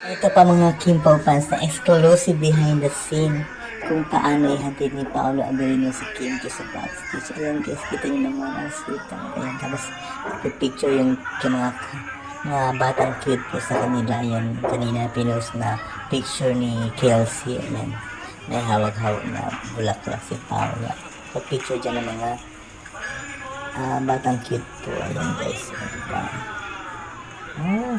Ito pa mga Kimpaw fans na exclusive behind the scene kung paano ihatid ni Paolo Abilino si Kim Chiu sa backstage. Ayan guys, kita nyo naman ang sweet talaga. Ayan, tapos picture yung mga batang cute po sa kanila. Ayan, kanina pinost na picture ni Kelsey. Ayan, may hawag-hawag na bulaklak si Paolo. Picture dyan ng mga batang cute po. Ayan guys, diba?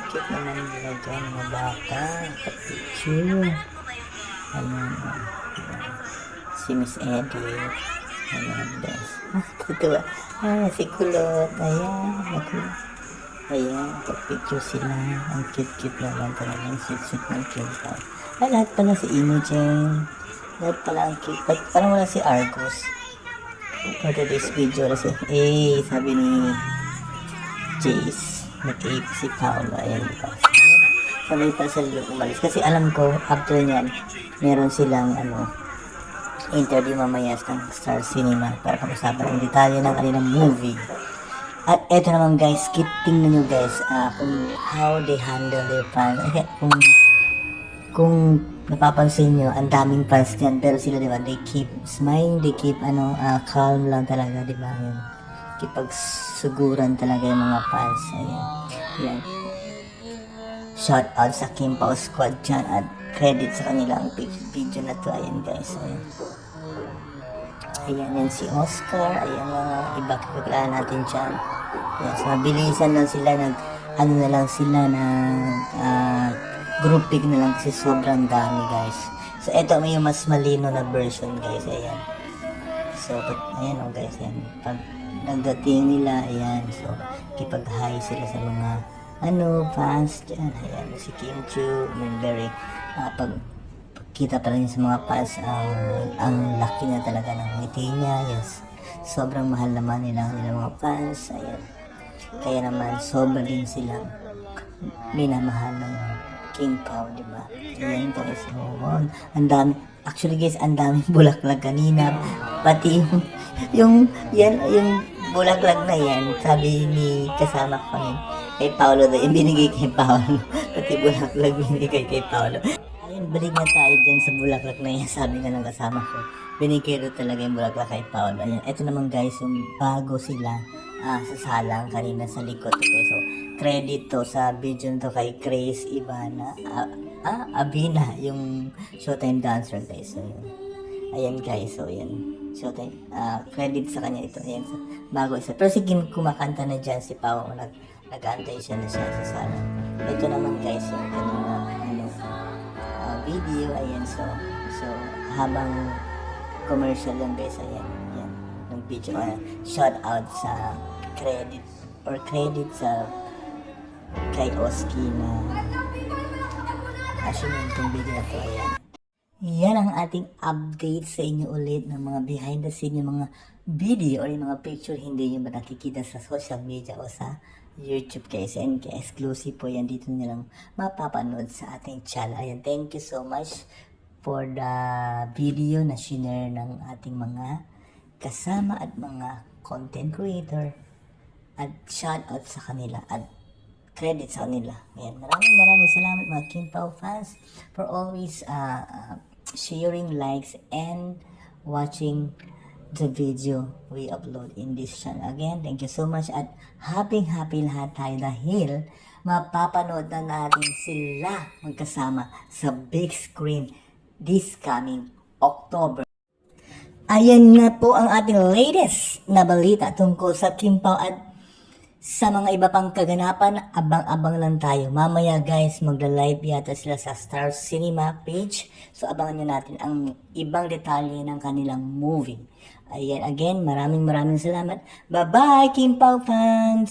Cute naman nila dyan, mga bata. Picture. Ayan, si Miss Eddie. Ayan, guys. Tutuwa. Si Kulot. Ayan, ayan, picture sila. Ang cute-cute naman talaga. Ang sweet-sweet ng Kimpaw. Lahat pala si Imogen. Lahat pala ang cute. Parang wala si Argus. For today's video, sabi ni Jace, nag-ape si Paolo. Ayan, guys. Sabay pa sa loob umalis. Kasi alam ko, after nyan, meron silang interview mamaya sa Star Cinema para pag-usapan ang detalye ng kanilang movie. At eto naman guys, tingnan nyo guys kung how they handle their fans. Kung napapansin nyo, ang daming fans dyan, pero sila diba, they keep smiling, they keep calm lang talaga, diba? Yun. Kipagsuguran talaga yung mga fans. Ayan. Ayan. Shout out sa Kimpaw Squad dyan at credit sa kanilang video na to. Ayan guys. Ayan yan si Oscar. Ayan mga iba kakilala natin dyan. Ayan, so mabilisan lang sila group pick na lang kasi sobrang dami guys. So ito may mas malino na version guys. Ayan. So ayan guys. Ayan. Pag nagdating nila, ayan. So kipag-hi sila sa mga fans dyan. Ayan, si Kim Chiu, very, pagkita pa rin sa mga fans, ang laki na talaga ng ngiti niya. Yes, sobrang mahal naman nila mga fans. Ayan, kaya naman sobrang din silang minamahal ng Kimpaw, diba? Ayan guys, ang dami. Actually guys, ang daming bulaklak kanina. Pati yung bulaklak na yan, sabi ni kasama ko kay Paolo daw, yung binigay kay Paolo. Pati bulaklak binigay kay Paolo. Ayun, balik na tayo dyan sa bulaklak na yan, sabi nga ng kasama ko. Binigay rin talaga yung bulaklak kay Paolo. Ayan, ito naman guys, yung bago sila sa salang kanina sa likod. Okay, so, credit to sa video to kay Grace Ivana. Abina, yung Showtime dancer guys. So, yun. Ayan guys, so yan. Showtime, credit sa kanya ito. Ayan, so, bago isa. Pero si Kim kumakanta na dyan, si Pao, nag-aantay siya na siya sa sala. Ito naman guys, yung kanina, video. Ayan, so habang commercial lang guys, ayan, ng video. Shout out sa credit sa kay Oski na yung itong video na to. Ayan. Yan ang ating update sa inyo ulit ng mga behind the scene, yung mga video or yung mga picture hindi nyo ba nakikita sa social media o sa YouTube guys. And exclusive po yan, dito nilang mapapanood sa ating channel. Ayan, thank you so much for the video na shinare ng ating mga kasama at mga content creator. At shout out sa kanila at credit sa kanila. Ayan, maraming salamat mga Kimpaw fans for always sharing, likes, and watching the video we upload in this channel. Again, thank you so much at happy lahat tayo dahil mapapanood na natin sila magkasama sa big screen this coming October. Ayan nga po ang ating latest na balita tungkol sa Kimpaw at sa mga iba pang kaganapan, abang-abang lang tayo. Mamaya guys, magla-live yata sila sa Star Cinema page. So abangan nyo natin ang ibang detalye ng kanilang movie. Ayan, again, maraming salamat. Bye-bye, Kimpaw fans!